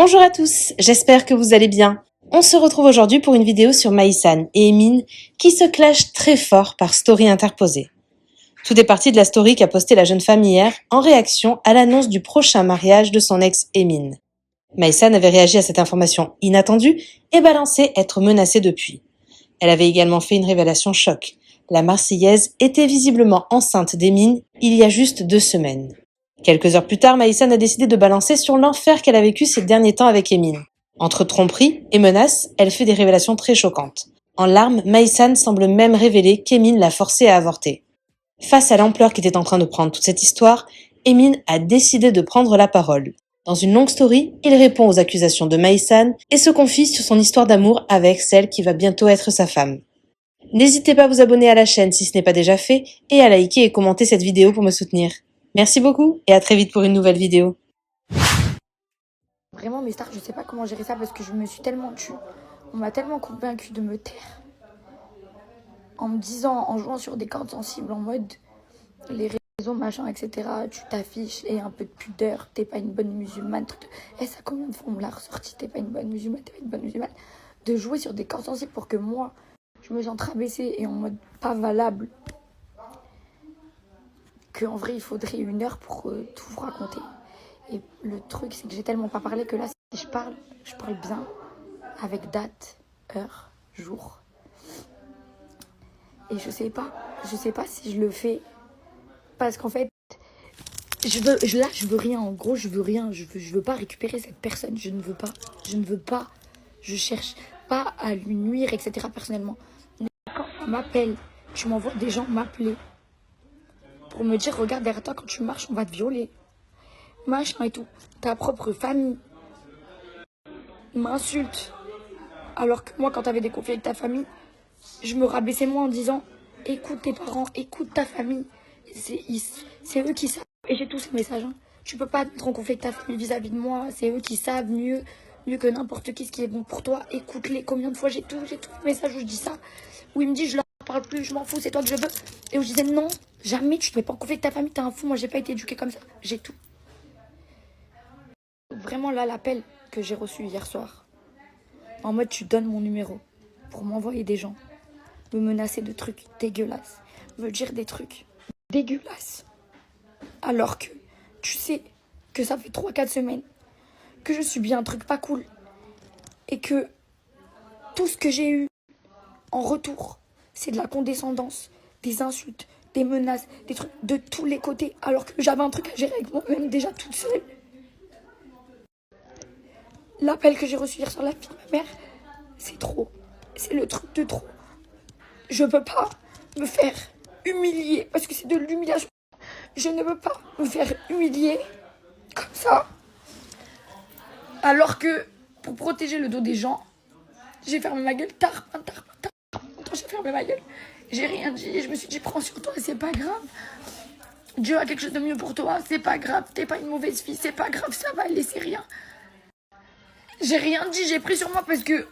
Bonjour à tous, j'espère que vous allez bien. On se retrouve aujourd'hui pour une vidéo sur Maïsan et Emin qui se clashent très fort par story interposée. Tout est parti de la story qu'a postée la jeune femme hier en réaction à l'annonce du prochain mariage de son ex Emin. Maïsan avait réagi à cette information inattendue et balancé être menacée depuis. Elle avait également fait une révélation choc. La Marseillaise était visiblement enceinte d'Emin il y a juste 2 semaines. Quelques heures plus tard, Maïsan a décidé de balancer sur l'enfer qu'elle a vécu ces derniers temps avec Emin. Entre tromperies et menaces, elle fait des révélations très choquantes. En larmes, Maïsan semble même révéler qu'Emin l'a forcée à avorter. Face à l'ampleur qu'était en train de prendre toute cette histoire, Emin a décidé de prendre la parole. Dans une longue story, il répond aux accusations de Maïsan et se confie sur son histoire d'amour avec celle qui va bientôt être sa femme. N'hésitez pas à vous abonner à la chaîne si ce n'est pas déjà fait et à liker et commenter cette vidéo pour me soutenir. Merci beaucoup et à très vite pour une nouvelle vidéo. Vraiment, mes stars, je sais pas comment gérer ça parce que je me suis tellement tue. On m'a tellement convaincue de me taire. En me disant, en jouant sur des cordes sensibles, en mode les réseaux, machin, etc. Tu t'affiches et un peu de pudeur, t'es pas une bonne musulmane. Et ça, combien de fois on me l'a ressorti, t'es pas une bonne musulmane, t'es pas une bonne musulmane. De jouer sur des cordes sensibles pour que moi, je me sente rabaissée et en mode pas valable. Qu'en vrai, il faudrait 1 heure pour tout vous raconter. Et le truc, c'est que j'ai tellement pas parlé que là, si je parle bien, avec date, heure, jour. Et je sais pas si je le fais, parce qu'en fait, je veux rien, en gros, je veux rien, je veux pas récupérer cette personne, je ne veux pas, je cherche pas à lui nuire, etc. personnellement. Mais quand on m'appelle, tu m'envoies des gens m'appeler pour me dire, regarde derrière toi, quand tu marches, on va te violer. Machin et tout. Ta propre famille m'insulte. Alors que moi, quand t'avais des conflits avec ta famille, je me rabaissais moi en disant, écoute tes parents, écoute ta famille. C'est eux qui savent. Et j'ai tous ces messages. Hein. Tu peux pas être en conflit avec ta famille vis-à-vis de moi. C'est eux qui savent mieux que n'importe qui ce qui est bon pour toi. Écoute-les. Combien de fois j'ai tous les messages où je dis ça. Où il me dit, je leur parle plus, je m'en fous, c'est toi que je veux. Et où je disais, non, jamais tu te mets pas en conflit avec ta famille, t'es un fou. Moi, j'ai pas été éduquée comme ça. J'ai tout. Vraiment là, l'appel que j'ai reçu hier soir. En mode, tu donnes mon numéro pour m'envoyer des gens, me menacer de trucs dégueulasses, me dire des trucs dégueulasses. Alors que tu sais que ça fait 3-4 semaines que je subis un truc pas cool et que tout ce que j'ai eu en retour, c'est de la condescendance, des insultes, des menaces, des trucs de tous les côtés, alors que j'avais un truc à gérer avec moi-même déjà toute seule. L'appel que j'ai reçu hier sur la fille de ma mère, c'est trop. C'est le truc de trop. Je peux pas me faire humilier parce que c'est de l'humiliation. Je ne veux pas me faire humilier comme ça. Alors que pour protéger le dos des gens, j'ai fermé ma gueule tard. J'ai fermé ma gueule. J'ai rien dit. Je me suis dit, prends sur toi, c'est pas grave. Dieu a quelque chose de mieux pour toi, c'est pas grave. T'es pas une mauvaise fille, c'est pas grave, ça va, laissez rien. J'ai rien dit, j'ai pris sur moi parce que,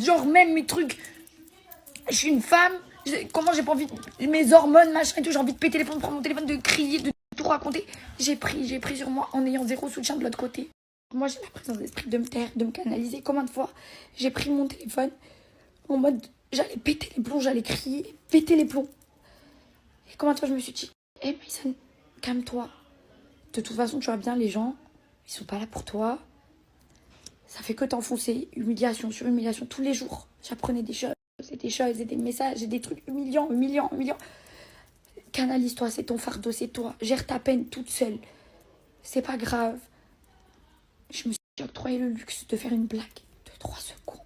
genre, même mes trucs, je suis une femme, comment j'ai pas envie, mes hormones, machin et tout, j'ai envie de péter les plombs, de prendre mon téléphone, de crier, de tout raconter. J'ai pris sur moi en ayant 0 soutien de l'autre côté. Moi, j'ai la présence d'esprit de me taire, de me canaliser. Combien de fois j'ai pris mon téléphone en mode, j'allais péter les plombs, j'allais crier, péter les plombs. Et combien de fois je me suis dit, hé, Maïsan, calme-toi. De toute façon, tu vois bien, les gens, ils sont pas là pour toi. Ça fait que t'enfoncer, humiliation sur humiliation, tous les jours. J'apprenais des choses et des messages et des trucs humiliants. Canalise-toi, c'est ton fardeau, c'est toi. Gère ta peine toute seule. C'est pas grave. Je me suis octroyé le luxe de faire une blague de 3 secondes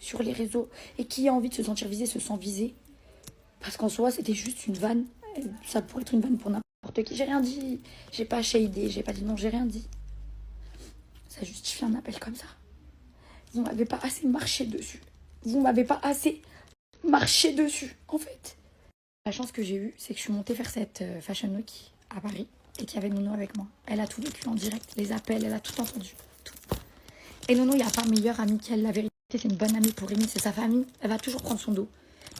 sur les réseaux. Et qui a envie de se sentir visé se sent visé. Parce qu'en soi, c'était juste une vanne. Ça pourrait être une vanne pour n'importe qui. J'ai rien dit. J'ai pas shadé, j'ai pas dit non, j'ai rien dit. Ça justifie un appel comme ça. Vous m'avez pas assez marché dessus. Vous m'avez pas assez marché dessus, en fait. La chance que j'ai eue, c'est que je suis montée faire cette Fashion Week à Paris et qu'il y avait Nono avec moi. Elle a tout vécu en direct, les appels, elle a tout entendu. Tout. Et Nono, il n'y a pas meilleure amie qu'elle. La vérité, c'est une bonne amie pour Rémi, c'est sa famille. Elle va toujours prendre son dos.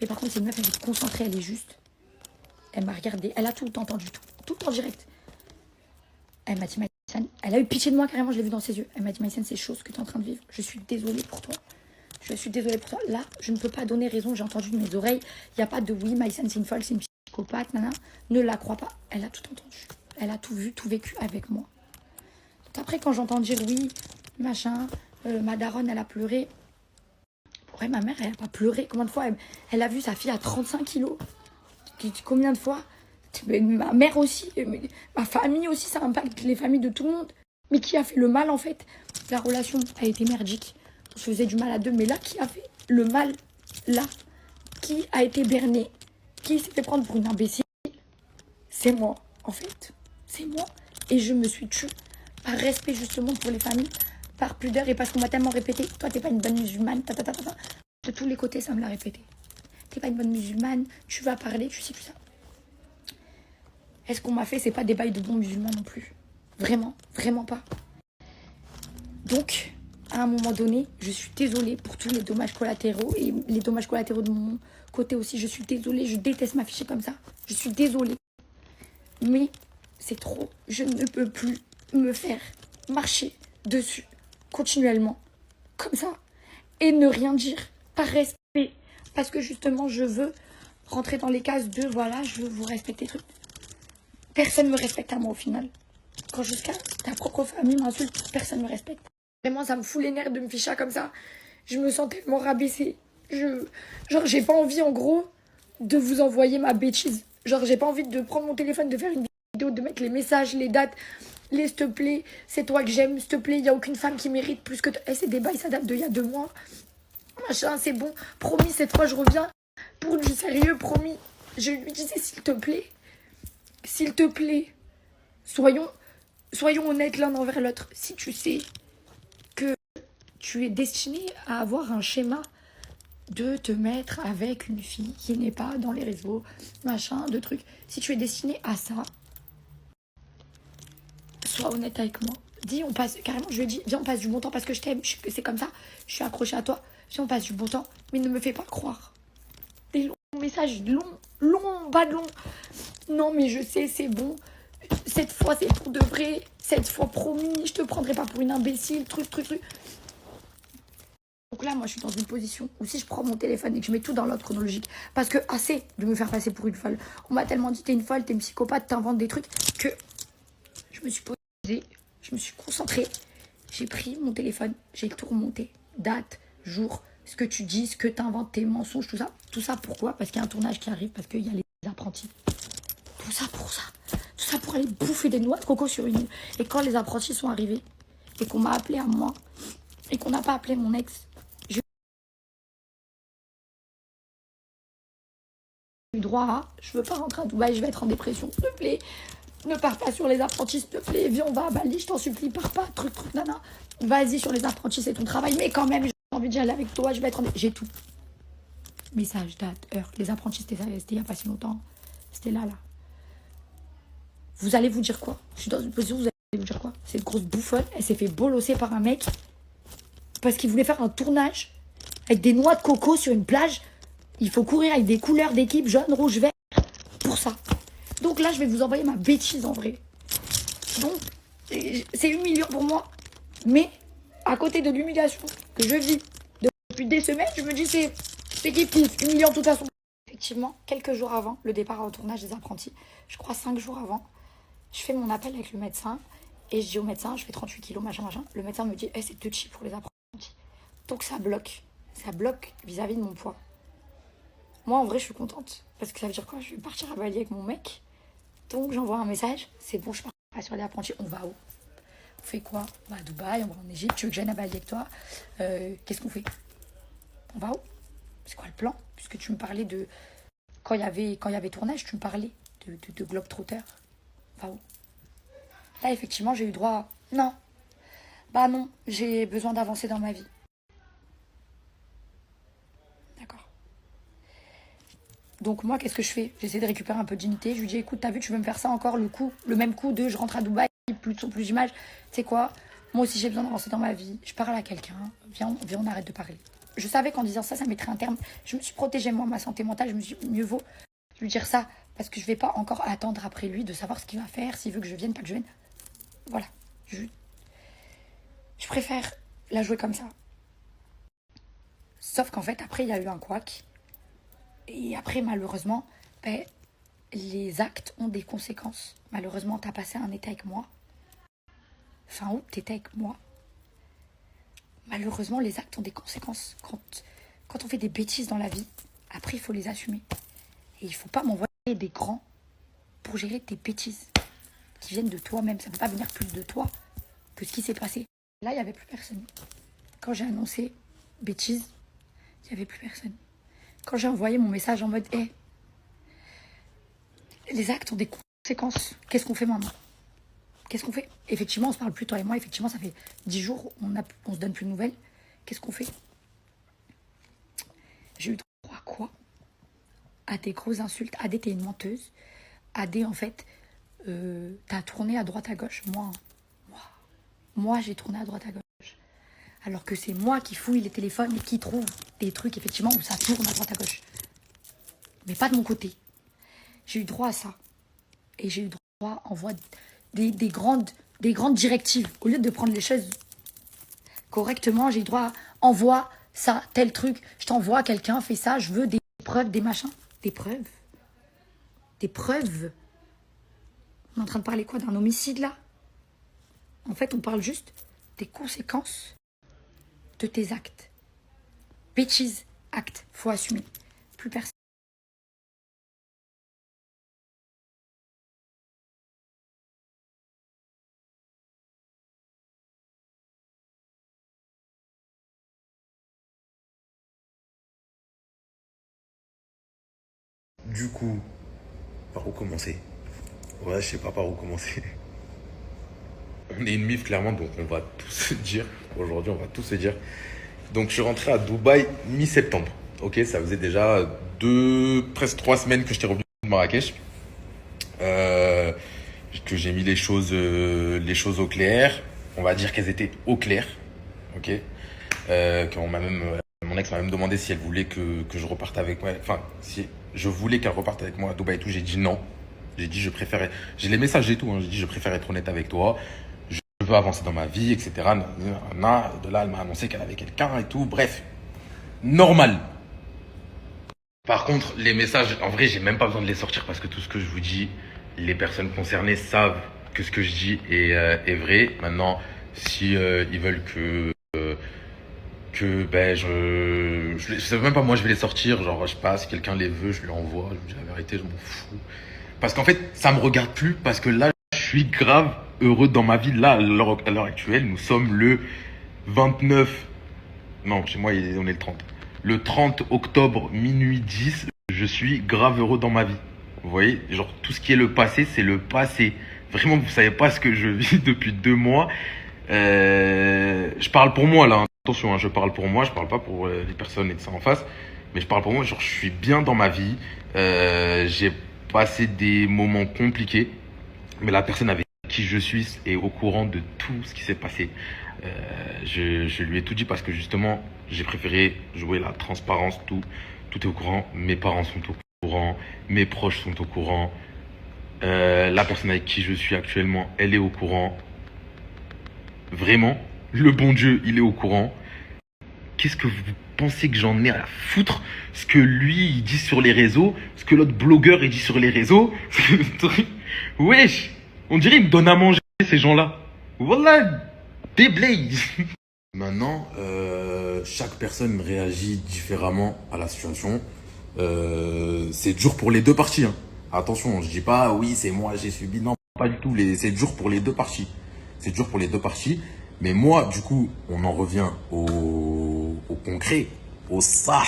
Mais par contre, c'est une meuf, elle est concentrée, elle est juste. Elle m'a regardée, elle a tout entendu, tout en direct. Elle m'a dit, Elle a eu pitié de moi, carrément, je l'ai vu dans ses yeux. Elle m'a dit, Maïsane, c'est chaud ce que tu es en train de vivre. Je suis désolée pour toi. Je suis désolée pour toi. Là, je ne peux pas donner raison. J'ai entendu de mes oreilles. Il n'y a pas de oui, Maïsane, c'est une folle, c'est une psychopathe. Nana. Ne la crois pas. Elle a tout entendu. Elle a tout vu, tout vécu avec moi. Donc après, quand j'entends dire oui, machin, ma daronne, elle a pleuré. Ouais, ma mère, elle n'a pas pleuré. Combien de fois elle a vu sa fille à 35 kilos? Combien de fois? Ma mère aussi, ma famille aussi, ça impacte les familles de tout le monde. Mais qui a fait le mal, en fait? La relation a été merdique. On se faisait du mal à deux. Mais là, qui a fait le mal? Là, qui a été berné? Qui s'est fait prendre pour une imbécile? C'est moi, en fait. C'est moi. Et je me suis tue par respect, justement, pour les familles, par pudeur et parce qu'on m'a tellement répété, toi, t'es pas une bonne musulmane, De tous les côtés, ça me l'a répété. T'es pas une bonne musulmane, tu vas parler, tu sais plus ça. Est-ce qu'on m'a fait, c'est pas des bails de bons musulmans non plus. Vraiment, vraiment pas. Donc, à un moment donné, je suis désolée pour tous les dommages collatéraux et les dommages collatéraux de mon côté aussi. Je suis désolée, je déteste m'afficher comme ça. Je suis désolée. Mais c'est trop. Je ne peux plus me faire marcher dessus continuellement comme ça et ne rien dire par respect. Parce que justement, je veux rentrer dans les cases de voilà, je veux vous respecter, truc. Personne ne me respecte à moi au final. Quand jusqu'à ta propre famille m'insulte, personne ne me respecte. Vraiment, ça me fout les nerfs de me ficher comme ça. Je me sens tellement rabaissée. Genre, j'ai pas envie, en gros, de vous envoyer ma bêtise. Genre, j'ai pas envie de prendre mon téléphone, de faire une vidéo, de mettre les messages, les dates, les s'il te plaît, c'est toi que j'aime, s'il te plaît, il n'y a aucune femme qui mérite plus que toi. Eh, ces débats, ça date d'il y a 2 mois. Machin, c'est bon. Promis, cette fois, je reviens pour du sérieux, promis. Je lui disais, s'il te plaît, soyons honnêtes l'un envers l'autre. Si tu sais que tu es destiné à avoir un schéma de te mettre avec une fille qui n'est pas dans les réseaux, machin, de trucs. Si tu es destiné à ça, sois honnête avec moi. Dis, on passe, carrément, je lui ai dit, viens, on passe du bon temps parce que je t'aime, c'est comme ça, je suis accrochée à toi. Viens, on passe du bon temps, mais ne me fais pas croire. Des longs messages, longs, pas de long. Non, mais je sais, c'est bon. Cette fois, c'est pour de vrai. Cette fois, promis, je te prendrai pas pour une imbécile, truc. Donc là, moi, je suis dans une position où si je prends mon téléphone et que je mets tout dans l'ordre chronologique, parce que assez de me faire passer pour une folle. On m'a tellement dit, t'es une folle, t'es une psychopathe, t'inventes des trucs, que je me suis posée, je me suis concentrée. J'ai pris mon téléphone, j'ai tout remonté. Date, jour, ce que tu dis, ce que t'inventes, tes mensonges, tout ça. Tout ça pourquoi? Parce qu'il y a un tournage qui arrive, parce qu'il y a les apprentis. Tout ça pour ça. Tout ça pour aller bouffer des noix de coco sur une île. Et quand les apprentis sont arrivés, et qu'on m'a appelé à moi, et qu'on n'a pas appelé mon ex, j'ai eu droit à, je veux pas rentrer à Dubaï, je vais être en dépression, s'il te plaît. Ne pars pas sur les apprentis, s'il te plaît. Viens, on va à Bali, je t'en supplie, pars pas, truc, nana. Vas-y sur les apprentis, c'est ton travail. Mais quand même, j'ai envie d'y aller avec toi, je vais être en... J'ai tout. Message, date, heure. Les apprentis, c'était il y a pas si longtemps. C'était là. Vous allez vous dire quoi? Je suis dans une position où vous allez vous dire quoi? Cette grosse bouffonne, elle s'est fait bolosser par un mec parce qu'il voulait faire un tournage avec des noix de coco sur une plage. Il faut courir avec des couleurs d'équipe, jaune, rouge, vert, pour ça. Donc là, je vais vous envoyer ma bêtise en vrai. Donc, c'est humiliant pour moi. Mais, à côté de l'humiliation que je vis depuis des semaines, je me dis c'est kiff, humiliant de toute façon. Effectivement, quelques jours avant le départ au tournage des apprentis, je crois 5 jours avant, je fais mon appel avec le médecin et je dis au médecin, je fais 38 kilos, machin. Le médecin me dit, c'est touchy pour les apprentis. Donc ça bloque vis-à-vis de mon poids. Moi, en vrai, je suis contente parce que ça veut dire quoi? Je vais partir à Bali avec mon mec. Donc j'envoie un message, c'est bon, je pars sur les apprentis, on va où? On fait quoi? On va à Dubaï, on va en Égypte, tu veux que j'aille à Bali avec toi? Qu'est-ce qu'on fait? On va où? C'est quoi le plan? Puisque tu me parlais de... Quand il y avait tournage, tu me parlais de Globetrotter. On va où? Là, effectivement, j'ai eu droit à... Non. Bah non, j'ai besoin d'avancer dans ma vie. D'accord. Donc moi, qu'est-ce que je fais? J'essaie de récupérer un peu de dignité. Je lui dis, écoute, t'as vu, tu veux me faire ça encore, le même coup de je rentre à Dubaï, plus de son, plus d'image. Tu sais quoi? Moi aussi, j'ai besoin d'avancer dans ma vie. Je parle à quelqu'un. Viens, on arrête de parler. Je savais qu'en disant ça, ça mettrait un terme. Je me suis protégée, moi, ma santé mentale. Je me suis dit, mieux vaut lui dire ça. Parce que je vais pas encore attendre après lui de savoir ce qu'il va faire, s'il veut que je vienne, pas que je vienne. Voilà. Je préfère la jouer comme ça. Sauf qu'en fait, après, il y a eu un couac. Et après, malheureusement, ben, les actes ont des conséquences. Malheureusement, t'as passé un été avec moi. Fin août, t'étais avec moi. Malheureusement, les actes ont des conséquences. Quand on fait des bêtises dans la vie, après, il faut les assumer. Et il ne faut pas m'envoyer des grands pour gérer tes bêtises qui viennent de toi-même. Ça ne peut pas venir plus de toi que ce qui s'est passé. Là, il n'y avait plus personne. Quand j'ai annoncé bêtises, il n'y avait plus personne. Quand j'ai envoyé mon message en mode « Hey, les actes ont des conséquences. Qu'est-ce qu'on fait maintenant ?» Qu'est-ce qu'on fait? Effectivement, on se parle plus, toi et moi. Effectivement, ça fait 10 jours, on se donne plus de nouvelles. Qu'est-ce qu'on fait? J'ai eu droit à quoi? À des grosses insultes. À des t'es une menteuse. À des, en fait, t'as tourné à droite à gauche. Moi, j'ai tourné à droite à gauche. Alors que c'est moi qui fouille les téléphones et qui trouve des trucs, effectivement, où ça tourne à droite à gauche. Mais pas de mon côté. J'ai eu droit à ça. Et j'ai eu droit à envoyer des grandes directives. Au lieu de prendre les choses correctement, j'ai eu droit à envoie ça, tel truc. Je t'envoie quelqu'un, fais ça, je veux des preuves, des machins. Des preuves? Des preuves? On est en train de parler quoi? D'un homicide là? En fait, on parle juste des conséquences de tes actes. Bêtises, actes. Faut assumer. Plus personne. Du coup, par où commencer? Ouais, je sais pas par où commencer. On est une mif clairement, donc on va tout se dire. Aujourd'hui, on va tout se dire. Donc je suis rentré à Dubaï mi-septembre. Ok, ça faisait déjà presque 3 semaines que j'étais revenu de Marrakech. Euh, que j'ai mis les choses au clair. On va dire qu'elles étaient au clair. Ok. Mon ex m'a même demandé si elle voulait que je reparte avec moi. Enfin, si je voulais qu'elle reparte avec moi à Dubaï et tout. J'ai dit non. J'ai dit je préfère. J'ai les messages et tout. J'ai dit je préfère être honnête avec toi. Je veux avancer dans ma vie, etc. De là, elle m'a annoncé qu'elle avait quelqu'un et tout. Bref, normal. Par contre, les messages, en vrai, j'ai même pas besoin de les sortir parce que tout ce que je vous dis, les personnes concernées savent que ce que je dis est vrai. Maintenant, si ils veulent que ben je sais même pas, moi je vais les sortir, genre je sais pas, si quelqu'un les veut, je lui envoie, je lui dis la vérité, je m'en fous. Parce qu'en fait, ça me regarde plus, parce que là, je suis grave heureux dans ma vie. Là, à l'heure actuelle, nous sommes le 29, non, chez moi on est le 30. Le 30 octobre, minuit 10, je suis grave heureux dans ma vie. Vous voyez, genre tout ce qui est le passé, c'est le passé. Vraiment, vous savez pas ce que je vis depuis 2 mois. Je parle pour moi là, hein. Attention, hein, je parle pour moi, je parle pas pour les personnes et de ça en face, mais je parle pour moi, genre je suis bien dans ma vie, j'ai passé des moments compliqués, mais la personne avec qui je suis est au courant de tout ce qui s'est passé. Je lui ai tout dit parce que justement, j'ai préféré jouer la transparence, tout est au courant, mes parents sont au courant, mes proches sont au courant, la personne avec qui je suis actuellement, elle est au courant. Vraiment, le bon Dieu, il est au courant. Qu'est-ce que vous pensez que j'en ai à foutre? Ce que lui, il dit sur les réseaux, ce que l'autre blogueur, il dit sur les réseaux. Wesh, on dirait qu'ils me donnent à manger, ces gens-là. Voilà, des blazes. Maintenant, chaque personne réagit différemment à la situation. C'est dur pour les deux parties, hein. Attention, je dis pas, oui, c'est moi, j'ai subi. Non, pas du tout. C'est dur pour les deux parties. C'est dur pour les deux parties. Mais moi, du coup, on en revient au concret, au ça.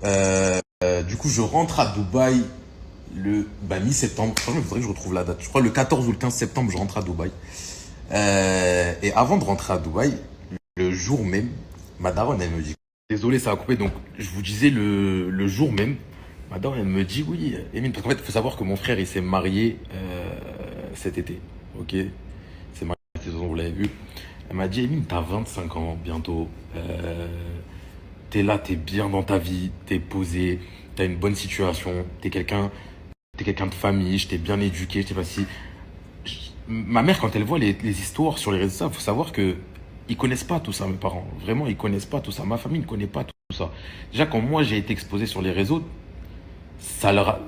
Du coup, je rentre à Dubaï le mi-septembre. Franchement, il faudrait que je retrouve la date. Je crois le 14 ou le 15 septembre, je rentre à Dubaï. Et avant de rentrer à Dubaï, le jour même, ma daronne, elle me dit, désolé, ça a coupé. Donc, je vous disais le jour même, ma daronne, elle me dit, oui, Emine, parce qu'en fait, il faut savoir que mon frère, il s'est marié cet été. Ok, il s'est marié cette saison, vous l'avez vu. Elle m'a dit, Emine, t'as 25 ans bientôt. T'es là, t'es bien dans ta vie, t'es posé, t'as une bonne situation, t'es quelqu'un de famille, je t'ai bien éduqué, je sais pas si. ma mère, quand elle voit les histoires sur les réseaux sociaux, il faut savoir que ils connaissent pas tout ça, mes parents. Vraiment, ils connaissent pas tout ça. Ma famille ne connaît pas tout ça. Déjà, quand moi j'ai été exposé sur les réseaux, ça leur a...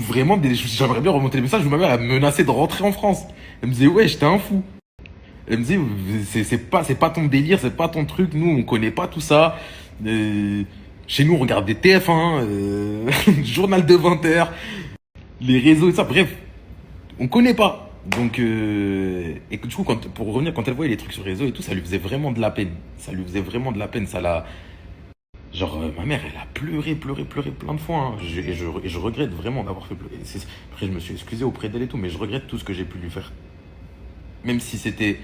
Vraiment, j'aimerais bien remonter les messages où ma mère a menacé de rentrer en France. Elle me disait, ouais, j'étais un fou. Elle me disait, c'est pas ton délire, c'est pas ton truc. Nous, on connaît pas tout ça. Chez nous, on regarde des TF1, journal de 20h, les réseaux et ça. Bref, on connaît pas. Donc, et du coup, pour revenir, quand elle voyait les trucs sur les réseaux et tout, ça lui faisait vraiment de la peine. Ça lui faisait vraiment de la peine. Ça l'a. Genre, ma mère, elle a pleuré plein de fois, hein. Et je regrette vraiment d'avoir fait pleurer. Après, je me suis excusé auprès d'elle et tout, mais je regrette tout ce que j'ai pu lui faire. Même si c'était.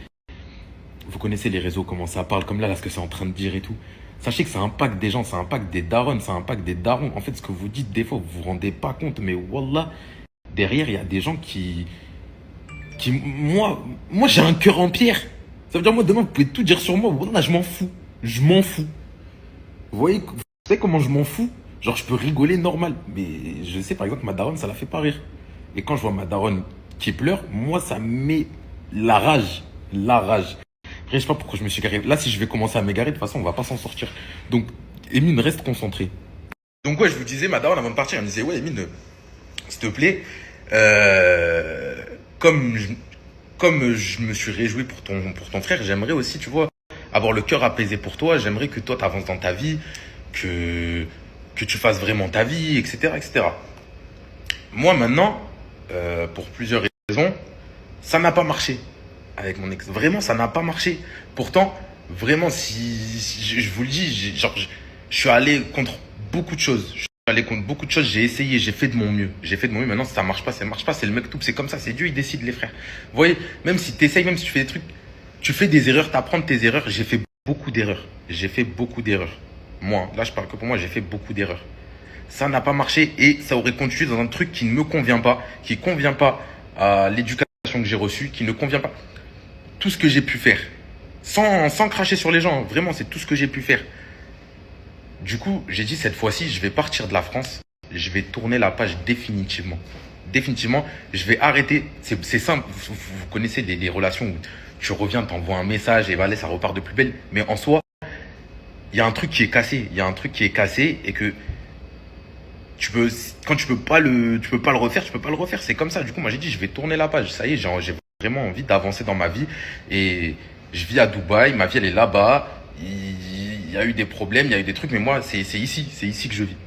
Vous connaissez les réseaux, comment ça parle, comme là, ce que c'est en train de dire et tout. Sachez que ça impacte des gens, ça impacte des darons, ça impacte des darons. En fait, ce que vous dites, des fois, vous vous rendez pas compte, mais wallah, derrière, il y a des gens qui moi j'ai un cœur en pierre. Ça veut dire, moi, demain, vous pouvez tout dire sur moi. Wallah, je m'en fous. Je m'en fous. Vous savez comment je m'en fous? Genre, je peux rigoler normal. Mais je sais, par exemple, ma daronne, ça la fait pas rire. Et quand je vois ma daronne qui pleure, moi, ça me met la rage. La rage. Après, je sais pas pourquoi je me suis garé. Là, si je vais commencer à m'égarer, de toute façon, on va pas s'en sortir. Donc, Emine, reste concentré. Donc, ouais, je vous disais, ma daronne, avant de partir, elle me disait, ouais, Emine, s'il te plaît, comme je me suis réjoui pour ton frère, j'aimerais aussi, tu vois, avoir le cœur apaisé pour toi. J'aimerais que toi, tu avances dans ta vie, que tu fasses vraiment ta vie, etc., etc. Moi, maintenant, pour plusieurs raisons, ça n'a pas marché avec mon ex. Vraiment, ça n'a pas marché. Pourtant, vraiment, si je vous le dis, je suis allé contre beaucoup de choses. Je suis allé contre beaucoup de choses. J'ai essayé, j'ai fait de mon mieux. J'ai fait de mon mieux. Maintenant, ça marche pas, c'est le mec tout. C'est comme ça, c'est Dieu, il décide, les frères. Vous voyez, même si tu essayes, même si tu fais des trucs, tu fais des erreurs, tu apprends de tes erreurs. J'ai fait beaucoup d'erreurs. J'ai fait beaucoup d'erreurs. Moi, là, je parle que pour moi, j'ai fait beaucoup d'erreurs. Ça n'a pas marché et ça aurait continué dans un truc qui ne me convient pas, qui ne convient pas à l'éducation que j'ai reçue, qui ne convient pas. Tout ce que j'ai pu faire, sans cracher sur les gens, vraiment, c'est tout ce que j'ai pu faire. Du coup, j'ai dit cette fois-ci, je vais partir de la France, je vais tourner la page définitivement. Définitivement, je vais arrêter. C'est simple, vous connaissez les relations où tu reviens, t'envoies un message et voilà, ça repart de plus belle. Mais en soi, il y a un truc qui est cassé. Il y a un truc qui est cassé et que quand tu peux pas le refaire, tu peux pas le refaire. C'est comme ça. Du coup, moi, j'ai dit, je vais tourner la page. Ça y est, j'ai vraiment envie d'avancer dans ma vie. Et je vis à Dubaï. Ma vie, elle est là-bas. Il y a eu des problèmes, il y a eu des trucs. Mais moi, c'est ici que je vis.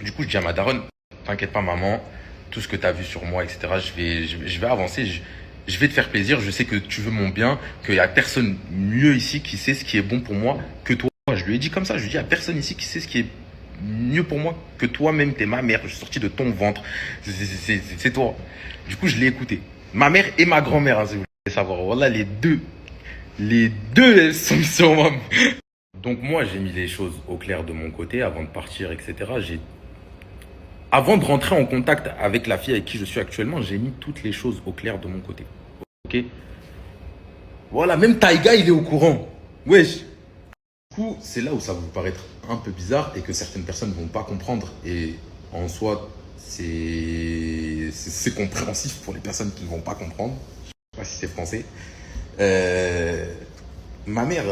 Du coup, je dis à ma daronne, t'inquiète pas, maman. Tout ce que tu as vu sur moi, etc., je vais avancer. Je vais te faire plaisir. Je sais que tu veux mon bien, qu'il n'y a personne mieux ici qui sait ce qui est bon pour moi que toi. Je lui ai dit comme ça. Je lui ai dit, il n'y a personne ici qui sait ce qui est mieux pour moi que toi-même. T'es ma mère. Je suis sorti de ton ventre. C'est toi. Du coup, je l'ai écouté. Ma mère et ma grand-mère, hein, si vous voulez savoir. Voilà, les deux, elles sont sur moi. Donc moi, j'ai mis les choses au clair de mon côté avant de partir, etc. Avant de rentrer en contact avec la fille avec qui je suis actuellement, j'ai mis toutes les choses au clair de mon côté. Ok? Voilà, même Taïga, il est au courant. Wesh. Du coup, c'est là où ça va vous paraître un peu bizarre et que certaines personnes ne vont pas comprendre. Et en soi, c'est compréhensif pour les personnes qui ne vont pas comprendre. Je ne sais pas si c'est français. Ma mère,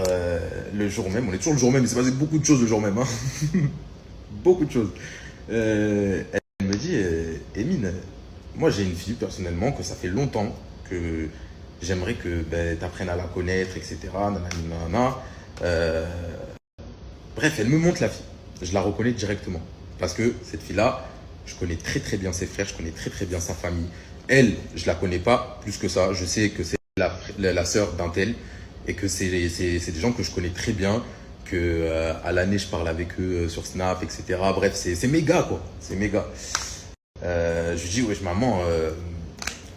le jour même, on est toujours le jour même, il s'est passé beaucoup de choses le jour même. Hein. Beaucoup de choses. Elle me dit, Emine, moi j'ai une fille personnellement que ça fait longtemps que j'aimerais que tu apprennes à la connaître, etc. Nanana. Bref, elle me montre la fille. Je la reconnais directement. Parce que cette fille-là, je connais très très bien ses frères, je connais très très bien sa famille. Elle, je la connais pas plus que ça. Je sais que c'est la sœur d'un tel et que c'est des gens que je connais très bien. Que à l'année je parle avec eux sur Snap, etc. Bref, c'est méga quoi, c'est méga. Je lui dis wesh maman,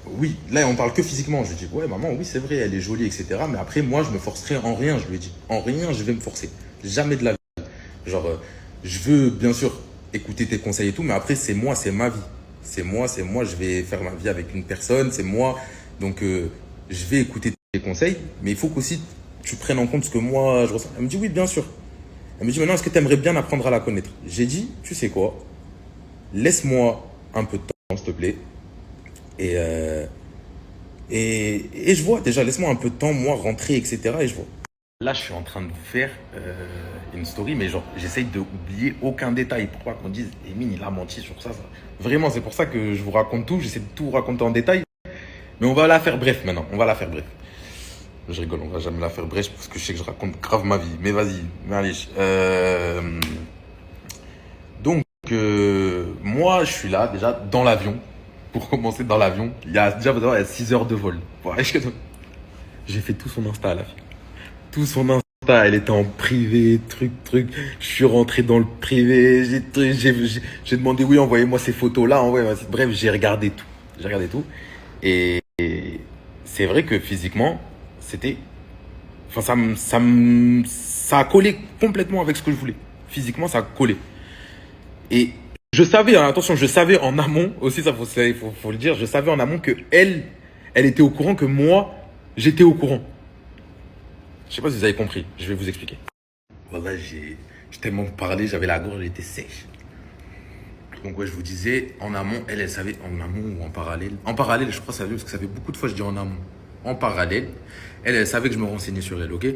oui, là on parle que physiquement. Je lui dis ouais maman, oui c'est vrai, elle est jolie, etc. Mais après moi je me forcerai en rien, je lui ai dit. En rien je vais me forcer, jamais de la vie. Genre je veux bien sûr écouter tes conseils et tout, mais après c'est moi, c'est ma vie. C'est moi, je vais faire ma vie avec une personne, c'est moi. Donc je vais écouter tes conseils, mais il faut qu'aussi tu prennes en compte ce que moi je ressens. Elle me dit oui, bien sûr. Elle me dit maintenant, est-ce que tu aimerais bien apprendre à la connaître? J'ai dit, tu sais quoi, laisse-moi un peu de temps, s'il te plaît. Et Et je vois, déjà, laisse-moi un peu de temps, moi, rentrer, etc. Et je vois. Là, je suis en train de vous faire une story, mais genre, j'essaye d'oublier aucun détail pour pas qu'on dise, Emine, il a menti sur ça. Vraiment, c'est pour ça que je vous raconte tout, j'essaie de tout raconter en détail. Mais on va la faire bref maintenant, on va la faire bref. Je rigole, on va jamais la faire bref parce que je sais que je raconte grave ma vie. Mais vas-y, allez. Donc, moi, je suis là, déjà, dans l'avion. Pour commencer, dans l'avion, il y a déjà il y a 6 heures de vol. Voilà, j'ai fait tout son Insta à la fille. Tout son Insta, elle était en privé, truc. Je suis rentré dans le privé, j'ai demandé, oui, envoyez-moi ces photos-là. Bref, j'ai regardé tout. Et c'est vrai que physiquement, c'était... Enfin, ça a collé complètement avec ce que je voulais. Physiquement, ça a collé. Et je savais, hein, attention, je savais en amont, aussi, ça faut le dire, je savais en amont que elle était au courant que moi, j'étais au courant. Je sais pas si vous avez compris, je vais vous expliquer. Voilà, j'ai tellement parlé, j'avais la gorge, elle était sèche. Donc ouais, je vous disais, en amont, elle savait, en amont ou en parallèle. En parallèle, je crois, ça savait, parce que ça fait beaucoup de fois, je dis en amont. En parallèle, elle savait que je me renseignais sur elle, ok?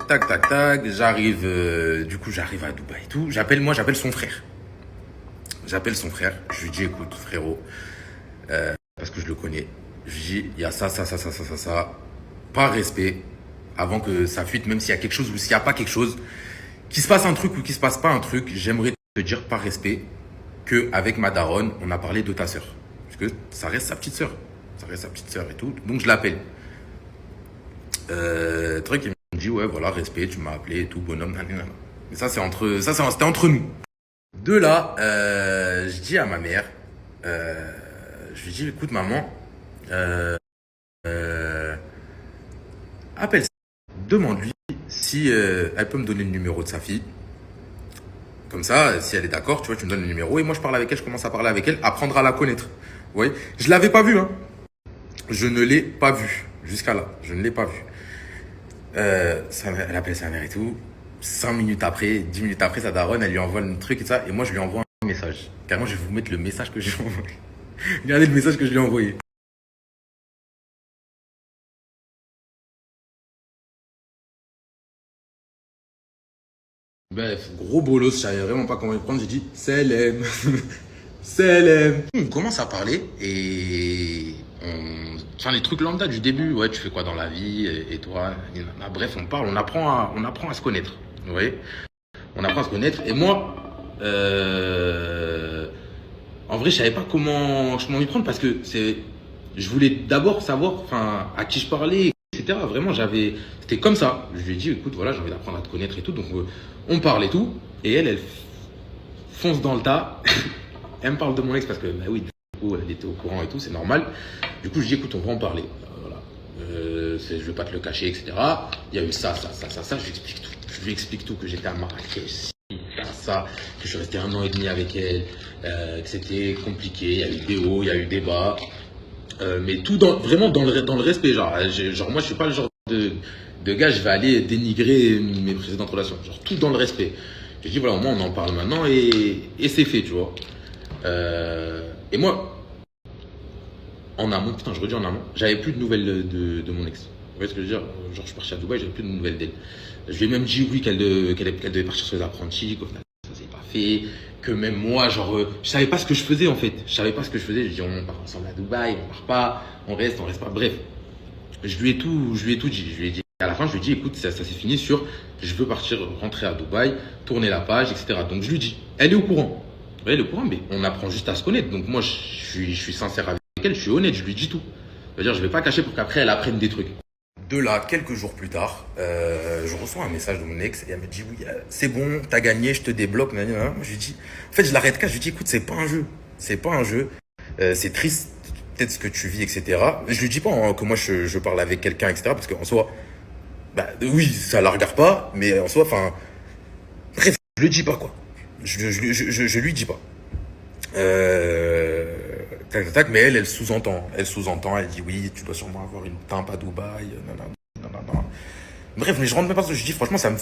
Tac, j'arrive, du coup, j'arrive à Dubaï et tout. J'appelle son frère. Je lui dis, écoute, frérot, parce que je le connais. Je lui dis, il y a ça. Par respect, avant que ça fuite, même s'il y a quelque chose ou s'il n'y a pas quelque chose, qu'il se passe un truc ou qu'il se passe pas un truc, j'aimerais te dire par respect qu'avec ma daronne, on a parlé de ta sœur. Parce que ça reste sa petite sœur. Et tout. Donc je l'appelle. Truc, il me dit, ouais, voilà, respect, tu m'as appelé et tout, bonhomme, nanana. Mais ça, c'était entre nous. De là, je dis à ma mère, je lui dis, écoute, maman, appelle, demande-lui si elle peut me donner le numéro de sa fille. Comme ça, si elle est d'accord, tu vois, tu me donnes le numéro et moi je parle avec elle, je commence à parler avec elle, apprendre à la connaître. Vous voyez, je l'avais pas vue, hein. Je ne l'ai pas vue jusqu'à là. Je ne l'ai pas vue. Elle appelle sa mère et tout. 5 minutes après, 10 minutes après, sa daronne, elle lui envoie le truc et ça. Et moi, je lui envoie un message. Carrément, je vais vous mettre le message que j'ai envoyé. Regardez le message que je lui ai envoyé. Bref, gros bolos, je savais vraiment pas comment le prendre. J'ai dit, c'est l'aime. On commence à parler et enfin, les trucs lambda du début. Ouais, tu fais quoi dans la vie et toi? Bref, on parle, on apprend à se connaître. Vous voyez? On apprend à se connaître. Et moi, en vrai, je savais pas comment je m'en y prendre parce que je voulais d'abord savoir, enfin, à qui je parlais, etc. Vraiment, c'était comme ça. Je lui ai dit, écoute, voilà, j'ai envie d'apprendre à te connaître et tout. Donc, on parle et tout. Et elle fonce dans le tas. Elle me parle de mon ex parce que, bah oui, du coup, elle était au courant et tout, c'est normal. Du coup, je dis, écoute, on va en parler. Voilà. Je vais pas te le cacher, etc. Il y a eu ça. Je lui explique tout, que j'étais à Marrakech, ça, que je suis resté 1 an et demi avec elle, que c'était compliqué, il y a eu des hauts, il y a eu des bas. Mais tout vraiment dans le respect. Genre, moi, je suis pas le genre de gars, je vais aller dénigrer mes précédentes relations. Genre, tout dans le respect. J'ai dit, voilà, au moins, on en parle maintenant et c'est fait, tu vois. Et moi, en amont, putain, je redis en amont, j'avais plus de nouvelles de mon ex. Vous voyez ce que je veux dire? Genre, je suis parti à Dubaï, j'avais plus de nouvelles d'elle. Je lui ai même dit oui, qu'elle devait partir sur les apprentis, qu'au final, ça s'est pas fait. Que même moi, genre, je savais pas ce que je faisais en fait. Je savais pas ce que je faisais. Je dis, on part ensemble à Dubaï, on part pas, on reste pas. Bref, je lui ai tout dit. Je lui ai dit, à la fin, je lui ai dit, écoute, ça s'est fini sur, je veux partir, rentrer à Dubaï, tourner la page, etc. Donc je lui dis, elle est au courant. Elle est au courant, mais on apprend juste à se connaître. Donc moi, je suis sincère avec elle, je suis honnête, je lui dis tout. C'est-à-dire, je vais pas cacher pour qu'après, elle apprenne des trucs. De là, quelques jours plus tard, je reçois un message de mon ex et elle me dit, oui, c'est bon, t'as gagné, je te débloque. Je lui dis, en fait, je l'arrête je lui dis, écoute, c'est pas un jeu. C'est triste, peut-être ce que tu vis, etc. Je lui dis pas hein, que moi, je parle avec quelqu'un, etc. Parce qu'en soi, bah oui, ça la regarde pas, mais en soi, enfin, bref, je le dis pas, quoi. Je lui dis pas. Mais elle sous-entend. Elle dit oui, tu dois sûrement avoir une timpe à Dubaï, nanana. Bref, mais je rentre même pas. Je dis franchement, ça me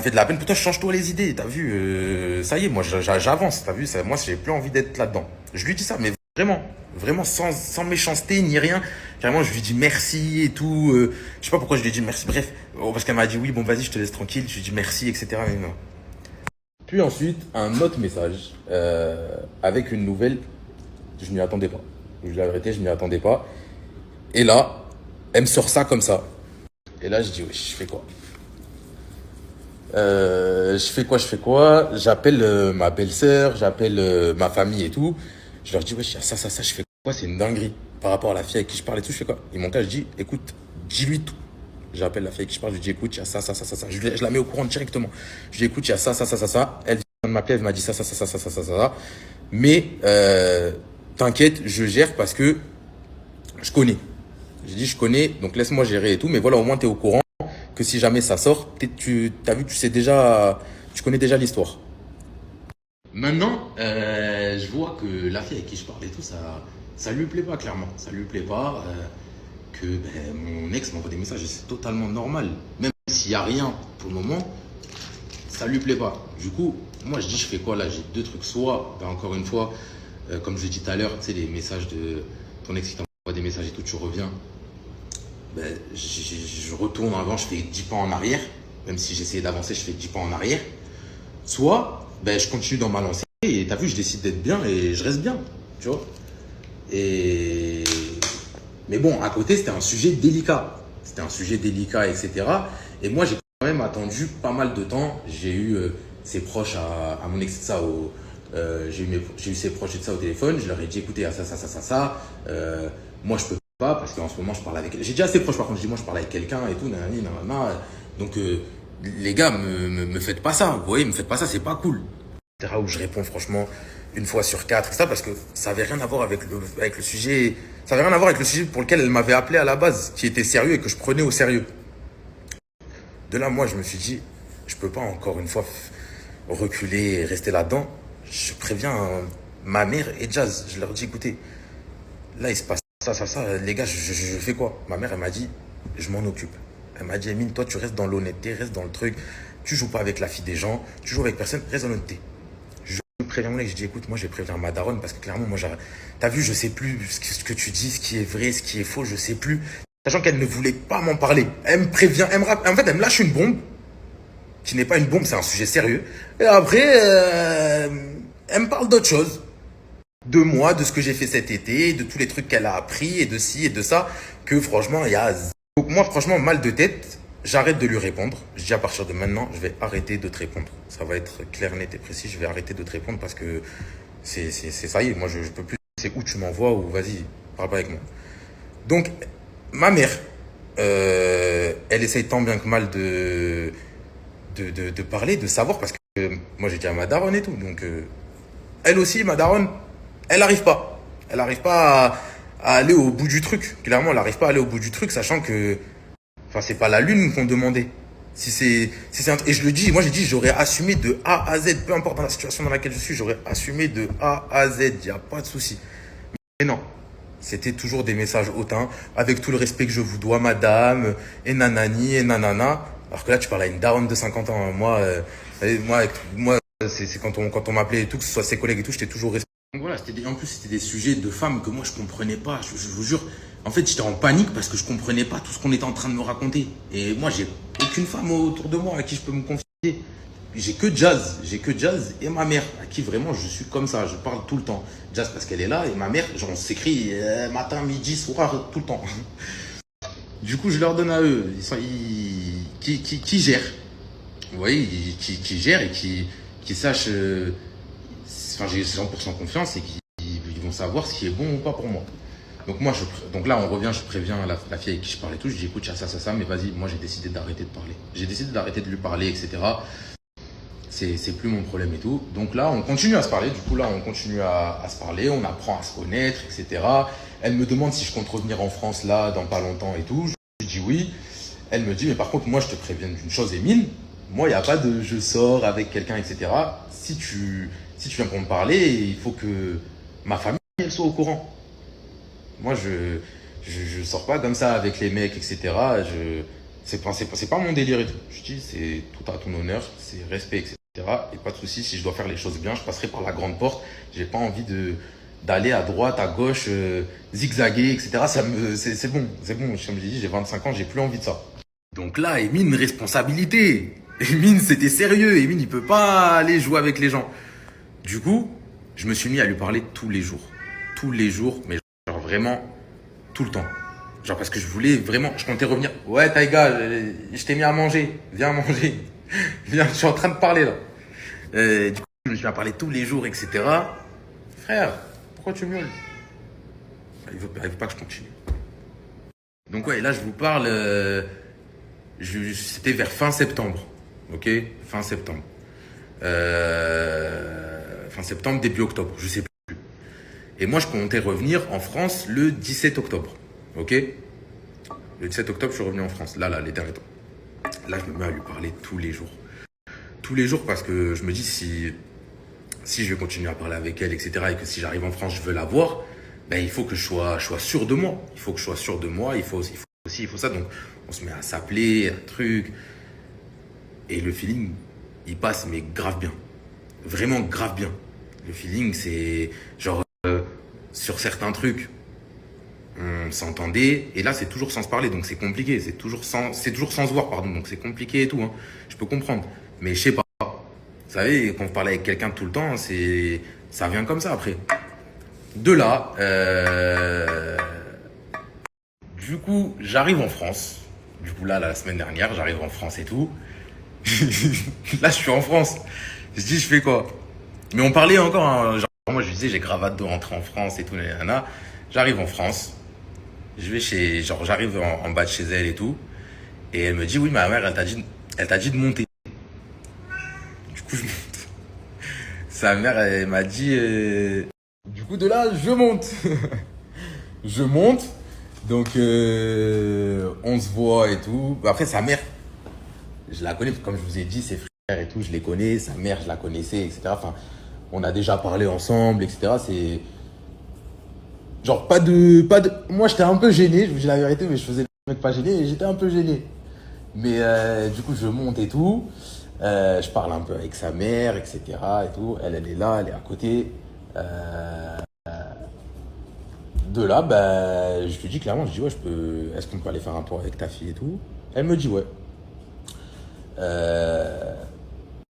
fait de la peine. Pour toi, change-toi les idées. T'as vu, ça y est, moi, j'avance. T'as vu, moi, j'ai plus envie d'être là-dedans. Je lui dis ça, mais Vraiment, vraiment sans méchanceté ni rien. Carrément, je lui dis merci et tout. Je sais pas pourquoi je lui ai dit merci. Bref, parce qu'elle m'a dit oui, bon vas-y, je te laisse tranquille. Je lui ai dit merci, etc. Mais non. Puis ensuite, un autre message avec une nouvelle. Je m'y attendais pas. Je l'ai arrêté, je m'y attendais pas. Et là, elle me sort ça comme ça. Et là, je dis oui, je fais quoi? Je fais quoi? J'appelle ma belle-sœur, j'appelle ma famille et tout. Je leur dis, ouais, il y a ça, je fais quoi? C'est une dinguerie. Par rapport à la fille avec qui je parle et tout, je fais quoi? Ils m'ont dit, je dis, écoute, dis-lui tout. J'appelle la fille avec qui je parle, je lui dis, écoute, il y a ça. Je la mets au courant directement. Je lui dis, écoute, il y a ça. Elle vient de m'appeler, elle m'a dit ça. Mais, t'inquiète, je gère parce que je connais. J'ai dit, je connais, donc laisse-moi gérer et tout. Mais voilà, au moins, t'es au courant que si jamais ça sort, t'as vu, tu connais déjà l'histoire. Maintenant, je vois que la fille avec qui je parle et tout, ça lui plaît pas, clairement. Ça lui plaît pas que mon ex m'envoie des messages et c'est totalement normal. Même s'il n'y a rien pour le moment, ça lui plaît pas. Du coup, moi je dis, je fais quoi là? J'ai deux trucs. Soit, encore une fois, comme je l'ai dit tout à l'heure, tu sais, les messages de ton ex qui t'envoie des messages et tout, tu reviens. Je retourne avant, je fais 10 pas en arrière. Même si j'essayais d'avancer, je fais 10 pas en arrière. Soit, je continue dans ma lancée et t'as vu, je décide d'être bien et je reste bien, tu vois. Mais bon, à côté, c'était un sujet délicat. Etc. Et moi, j'ai quand même attendu pas mal de temps. J'ai eu ses proches à mon ex de ça, j'ai eu ses proches de ça au téléphone. Je leur ai dit, écoutez, ça. Moi, je peux pas parce qu'en ce moment, je parle avec. J'ai déjà assez proches, par contre, je dis, moi, je parle avec quelqu'un et tout, nanana. Donc, les gars, me faites pas ça. Vous voyez, me faites pas ça, c'est pas cool. Où je réponds franchement une fois sur quatre, ça parce que ça avait rien à voir avec le sujet. Ça avait rien à voir avec le sujet pour lequel elle m'avait appelé à la base, qui était sérieux et que je prenais au sérieux. De là, moi, je me suis dit, je peux pas encore une fois reculer et rester là-dedans. Je préviens ma mère et Jazz. Je leur dis, écoutez, là, il se passe ça. Les gars, je fais quoi? Ma mère, elle m'a dit, je m'en occupe. Elle m'a dit, Emine, toi, tu restes dans l'honnêteté, reste dans le truc. Tu joues pas avec la fille des gens, tu joues avec personne, reste dans l'honnêteté. Je préviens mon mec, je dis, écoute, moi, je vais prévenir ma daronne parce que clairement, moi, t'as vu, je sais plus ce que tu dis, ce qui est vrai, ce qui est faux, je sais plus. Sachant qu'elle ne voulait pas m'en parler. Elle me prévient, en fait, elle me lâche une bombe, qui n'est pas une bombe, c'est un sujet sérieux. Et après, elle me parle d'autre chose. De moi, de ce que j'ai fait cet été, de tous les trucs qu'elle a appris, et de ci et de ça, que franchement, il y a... Donc moi, franchement, mal de tête, j'arrête de lui répondre. Je dis à partir de maintenant, je vais arrêter de te répondre. Ça va être clair, net et précis, je vais arrêter de te répondre parce que c'est ça y est, moi je peux plus, c'est où tu m'envoies ou vas-y, parle pas avec moi. Donc, ma mère, elle essaye tant bien que mal de parler, de savoir, parce que moi j'ai dit à ma daronne et tout, donc elle aussi, ma daronne, elle n'arrive pas. Elle n'arrive pas à aller au bout du truc. Clairement, elle n'arrive pas à aller au bout du truc, sachant que, enfin, c'est pas la lune qu'on demandait. Et je le dis, moi j'ai dit, j'aurais assumé de A à Z, peu importe dans la situation dans laquelle je suis, j'aurais assumé de A à Z, il n'y a pas de souci. Mais non, c'était toujours des messages hautains, avec tout le respect que je vous dois, madame, et nanani, et nanana. Alors que là, tu parles à une daronne de 50 ans. Moi, c'est quand on m'appelait et tout, que ce soit ses collègues et tout, j'étais toujours respecté. Donc voilà, en plus, c'était des sujets de femmes que moi, je comprenais pas. Je vous jure, en fait, j'étais en panique parce que je comprenais pas tout ce qu'on était en train de me raconter. Et moi, j'ai aucune femme autour de moi à qui je peux me confier. J'ai que Jazz et ma mère, à qui vraiment je suis comme ça, je parle tout le temps. Jazz parce qu'elle est là et ma mère, genre on s'écrit matin, midi, soir, tout le temps. Du coup, je leur donne à eux, qui gèrent. Vous voyez, qui gèrent et qui sachent, enfin j'ai 100% confiance et ils vont savoir ce qui est bon ou pas pour moi. Donc là, on revient, je préviens la fille avec qui je parlais tout, je dis écoute, ça, mais vas-y, moi j'ai décidé d'arrêter de parler. J'ai décidé d'arrêter de lui parler, etc. C'est plus mon problème et tout. Donc là, on continue à se parler. Du coup, là, on continue à se parler, on apprend à se connaître, etc. Elle me demande si je compte revenir en France là, dans pas longtemps et tout. Je dis oui. Elle me dit, mais par contre, moi, je te préviens d'une chose, Emine. Moi, il n'y a pas de je sors avec quelqu'un, etc. Si tu viens pour me parler, il faut que ma famille, elle soit au courant. Moi, je sors pas comme ça avec les mecs, etc. C'est pas mon délire et tout. Je dis, c'est tout à ton honneur, c'est respect, etc. Et pas de souci, si je dois faire les choses bien, je passerai par la grande porte. J'ai pas envie d'aller à droite, à gauche, zigzaguer, etc. C'est bon, c'est bon. Comme je l'ai dit, j'ai 25 ans, j'ai plus envie de ça. Donc là, Emine, responsabilité. Emine, c'était sérieux. Emine, il peut pas aller jouer avec les gens. Du coup, je me suis mis à lui parler tous les jours. Tous les jours, mais genre vraiment tout le temps. Genre parce que je voulais vraiment, je comptais revenir. Ouais, Taïga, je t'ai mis à manger. Viens manger. Viens, je suis en train de parler là. Du coup, je me suis mis à parler tous les jours, etc. Frère, pourquoi tu miaules? Il veut pas que je continue. Donc ouais, là je vous parle, c'était vers fin septembre. Ok, fin septembre. Fin septembre, début octobre, je sais plus. Et moi, je comptais revenir en France le 17 octobre. Ok? Le 17 octobre, je suis revenu en France. Là, les derniers temps. Là, je me mets à lui parler tous les jours. Tous les jours, parce que je me dis, si je vais continuer à parler avec elle, etc., et que si j'arrive en France, je veux la voir, ben, il faut que je sois sûr de moi. Il faut que je sois sûr de moi. Il faut ça. Donc, on se met à s'appeler, un truc. Et le feeling, il passe, mais grave bien. Vraiment grave bien. Le feeling, c'est genre, sur certains trucs, on s'entendait, et là, c'est toujours sans se parler, donc c'est compliqué. C'est toujours sans se voir, pardon, donc c'est compliqué et tout, hein. Je peux comprendre. Mais je sais pas. Vous savez, quand vous parlez avec quelqu'un tout le temps, ça vient comme ça après. De là, du coup, j'arrive en France. Du coup, là, la semaine dernière, j'arrive en France et tout. Là, je suis en France. Je dis, je fais quoi? Mais on parlait encore, hein, genre, moi, je disais, j'ai grave hâte de rentrer en France et tout, nanana. J'arrive en France. J'arrive en bas de chez elle et tout. Et elle me dit, oui, ma mère, elle t'a dit de monter. Du coup, je monte. Sa mère, elle m'a dit, du coup, de là, je monte. Je monte. Donc, on se voit et tout. Après, sa mère, je la connais, comme je vous ai dit, ses frères et tout, je les connais. Sa mère, je la connaissais, etc. Enfin, on a déjà parlé ensemble, etc. C'est genre pas de. Moi, j'étais un peu gêné, je vous dis la vérité, mais je faisais le mec pas gêné et j'étais un peu gêné. Mais du coup, je monte et tout. Je parle un peu avec sa mère, etc. Et tout. Elle est là, elle est à côté. De là, bah, je lui dis clairement, je dis ouais, est-ce qu'on peut aller faire un tour avec ta fille et tout? Elle me dit ouais.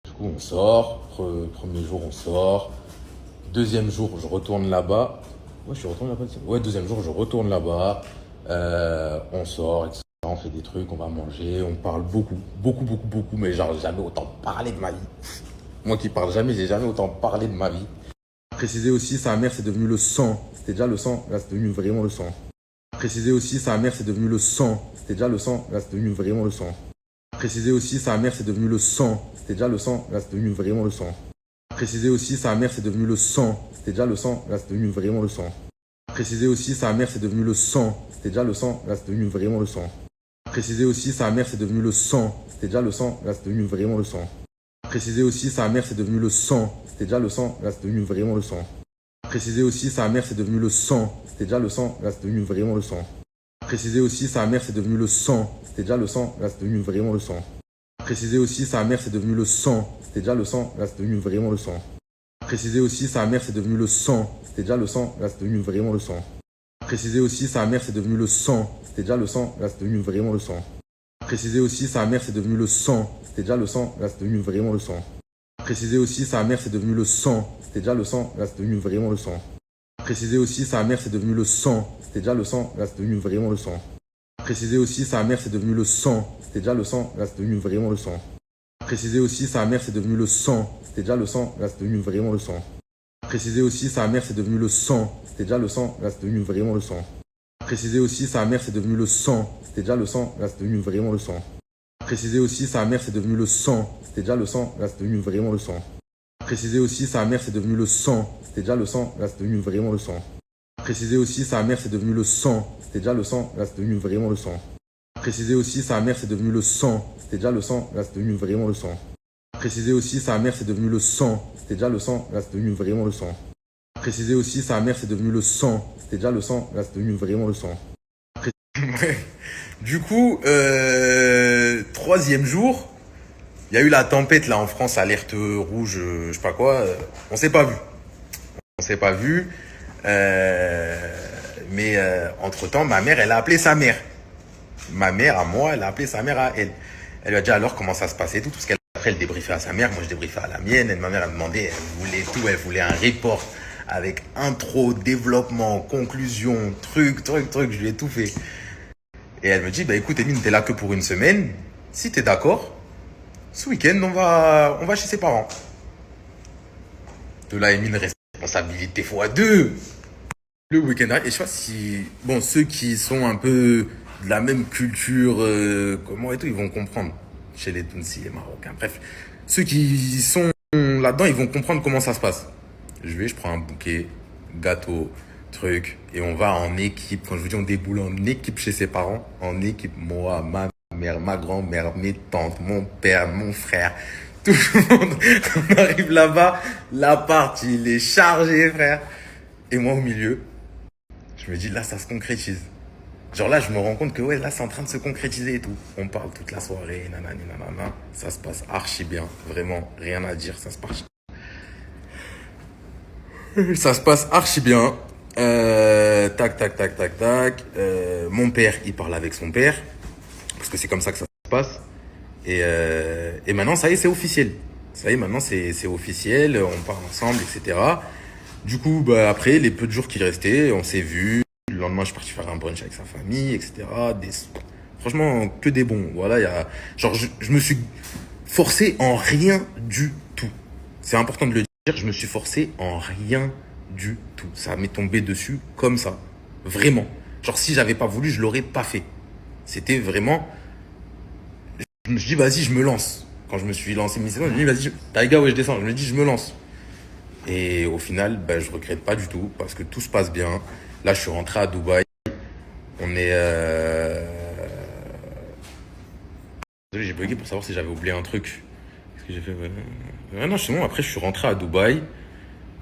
Du coup, on sort. Premier jour, on sort. Deuxième jour, je retourne là-bas. Ouais, je suis retourné là-bas. Ouais, deuxième jour, je retourne là-bas. On sort, etc. On fait des trucs, on va manger, on parle beaucoup. Beaucoup, beaucoup, beaucoup. Mais genre, j'ai jamais autant parlé de ma vie. Moi qui parle jamais, j'ai jamais autant parlé de ma vie. Préciser aussi, sa mère, c'est devenu le sang. C'était déjà le sang, là, c'est devenu vraiment le sang. Préciser aussi, sa mère, c'est devenu le sang. C'était déjà le sang, là, c'est devenu vraiment le sang. Préciser aussi, sa mère, c'est devenu le sang. C'était déjà le sang, là, c'est devenu vraiment le sang. Préciser aussi, sa mère, c'est devenu le sang. C'était déjà le sang, là, c'est devenu vraiment le sang. Préciser aussi, sa mère, c'est devenu le sang. C'était déjà le sang, là, c'est devenu vraiment le sang. Préciser aussi, sa mère, c'est devenu le sang. C'était déjà le sang, là, c'est devenu vraiment le sang. Préciser aussi, sa mère, c'est devenu le sang. C'était déjà le sang, là, c'est devenu vraiment le sang. Préciser aussi, sa mère, c'est devenu le sang. C'était déjà le sang, là, c'est devenu vraiment le sang. Préciser aussi, sa mère, c'est devenu le sang. C'était déjà le sang, là, c'est devenu vraiment le sang. Préciser aussi, sa mère, c'est devenu le sang. C'était déjà le sang, là, c'est devenu vraiment le sang. Préciser aussi, sa mère, c'est devenu le sang. C'était déjà le sang, là, c'est devenu vraiment le sang. Préciser aussi, sa mère, c'est devenu le sang. C'était déjà le sang, là, c'est devenu vraiment le sang. Préciser aussi, sa mère, c'est devenu le sang. C'était déjà le sang, là, c'est devenu vraiment le sang. Préciser aussi, sa mère, c'est devenu le sang. C'était déjà le sang, là, c'est devenu vraiment le sang. Préciser aussi, sa mère, c'est devenu le sang. C'était déjà le sang, là, c'est devenu vraiment le sang. Préciser aussi, sa mère, c'est devenu le sang. C'était déjà le sang, là, c'est devenu vraiment le sang. Préciser aussi, sa mère, c'est devenu le sang. C'était déjà le sang, là, c'est devenu vraiment le sang. Préciser aussi, sa mère, c'est devenu le sang. C'était déjà le sang, là, c'est devenu vraiment le sang. Préciser aussi, sa mère, c'est devenu le sang. C'était déjà le sang, là, c'est devenu vraiment le sang. Préciser aussi, sa mère, c'est devenu le sang. C'était déjà le sang, là, c'est devenu vraiment le sang. Préciser aussi, sa mère, c'est devenu le sang. C'était déjà le sang, là, c'est devenu vraiment le sang. Préciser aussi, sa mère, c'est devenu le sang. C'était déjà le sang, là, c'est devenu vraiment le sang. Préciser aussi, sa mère, c'est devenu le sang. C'était déjà le sang, là, c'est devenu vraiment le sang. Préciser aussi, sa mère, c'est devenu le sang. C'était déjà le sang, là, c'est devenu vraiment le sang. Préciser aussi, sa mère, c'est devenu le sang. C'était déjà le sang, là, c'est devenu vraiment le sang. Du coup, troisième jour, il y a eu la tempête là en France, alerte rouge, je sais pas quoi. On s'est pas vu. On s'est pas vu. Entre-temps, ma mère, elle a appelé sa mère. Ma mère à moi, elle a appelé sa mère à elle. Elle lui a dit alors comment ça se passait, tout ce qu'elle après, elle débriefait à sa mère, moi je débriefais à la mienne. Et ma mère, elle demandait, elle voulait tout, elle voulait un report avec intro, développement, conclusion, truc. Je lui ai tout fait. Et elle me dit, bah écoute, Emine, t'es là que pour une semaine. Si t'es d'accord, ce week-end, on va chez ses parents. De là, Emine, responsabilité x2. Le week-end, et je sais pas si, bon, ceux qui sont un peu de la même culture, comment et tout, ils vont comprendre. Chez les Tunsis, les Marocains, bref. Ceux qui sont là-dedans, ils vont comprendre comment ça se passe. Je prends un bouquet, gâteau, truc, et on va en équipe. Quand je vous dis on déboule en équipe chez ses parents, en équipe, moi, ma mère, ma grand-mère, mes tantes, mon père, mon frère, tout le monde. On arrive là-bas, l'appart, il est chargé, frère. Et moi au milieu, je me dis là, ça se concrétise. Genre là, je me rends compte que ouais, là, c'est en train de se concrétiser et tout. On parle toute la soirée, nanani, nanana. Ça se passe archi bien. Vraiment, rien à dire, ça se passe. Ça se passe archi bien. Tac. Mon père, il parle avec son père. Parce que c'est comme ça que ça se passe. Et maintenant, ça y est, c'est officiel. Ça y est, maintenant, c'est officiel. On parle ensemble, etc. Du coup, bah, après, les peu de jours qu'il restait, on s'est vus. Le lendemain, je suis parti faire un brunch avec sa famille, etc. Franchement, que des bons. Voilà, genre, je me suis forcé en rien du tout. C'est important de le dire, je me suis forcé en rien du tout. Ça m'est tombé dessus comme ça. Vraiment. Genre, si j'avais pas voulu, je l'aurais pas fait. C'était vraiment... Je me suis dit, vas-y, je me lance. Quand je me suis lancé, je me suis dit, vas-y, Taïga, ouais, je descends. Je me dis, je me lance. Et au final, ben, je regrette pas du tout parce que tout se passe bien. Là, je suis rentré à Dubaï. On est... Désolé, j'ai bugué pour savoir si j'avais oublié un truc. Qu'est-ce que j'ai fait? Non, c'est bon. Après, je suis rentré à Dubaï,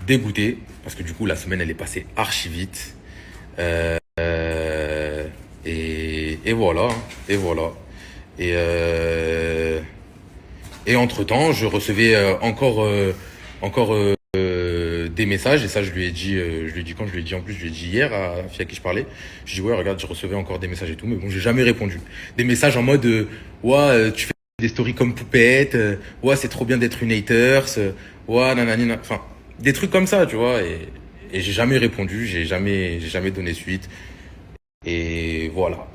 dégoûté, parce que du coup, la semaine, elle est passée archi vite. Et voilà. Et entre-temps, je recevais encore des messages, et ça je lui ai dit quand je lui ai dit, en plus je lui ai dit hier à la fille à qui je parlais. Je dis ouais, regarde, je recevais encore des messages et tout, mais bon, j'ai jamais répondu. Des messages en mode ouais, tu fais des stories comme poupette, ouais, c'est trop bien d'être une haters, ouais, nanani, enfin des trucs comme ça, tu vois. Et j'ai jamais répondu, j'ai jamais donné suite. Et voilà,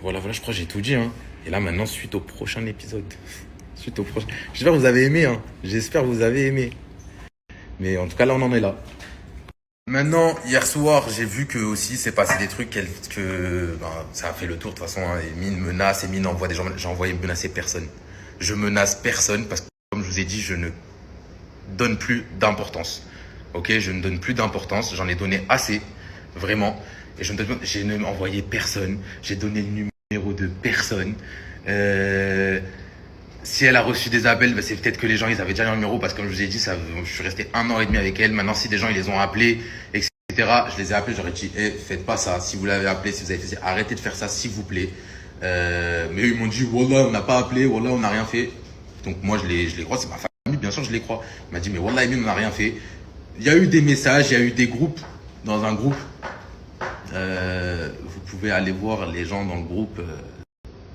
je crois que j'ai tout dit, hein. Et là maintenant, suite au prochain épisode. J'espère que vous avez aimé, hein. J'espère que vous avez aimé. Mais en tout cas, là, on en est là. Maintenant, hier soir, j'ai vu que aussi c'est passé des trucs ça a fait le tour de toute façon. Hein. Emine menace, Emine envoie des gens. J'ai envoyé menacer personne. Je menace personne parce que, comme je vous ai dit, je ne donne plus d'importance. Ok, je ne donne plus d'importance. J'en ai donné assez, vraiment. Et j'ai envoyé personne. J'ai donné le numéro de personne. Si elle a reçu des appels, bah, c'est peut-être que les gens, ils avaient déjà leur numéro parce que comme je vous ai dit, je suis resté 1 an et demi avec elle. Maintenant, si des gens, ils les ont appelés, etc., je les ai appelés, j'aurais dit, faites pas ça. Si vous l'avez appelé, si vous avez fait ça, arrêtez de faire ça, s'il vous plaît. Mais eux, ils m'ont dit, Wallah, on n'a pas appelé, Wallah, on n'a rien fait. Donc, moi, je les crois, c'est ma famille, bien sûr, je les crois. Il m'a dit, mais Wallah, Emine, on n'a rien fait. Il y a eu des messages, il y a eu des groupes. Dans un groupe, vous pouvez aller voir les gens dans le groupe.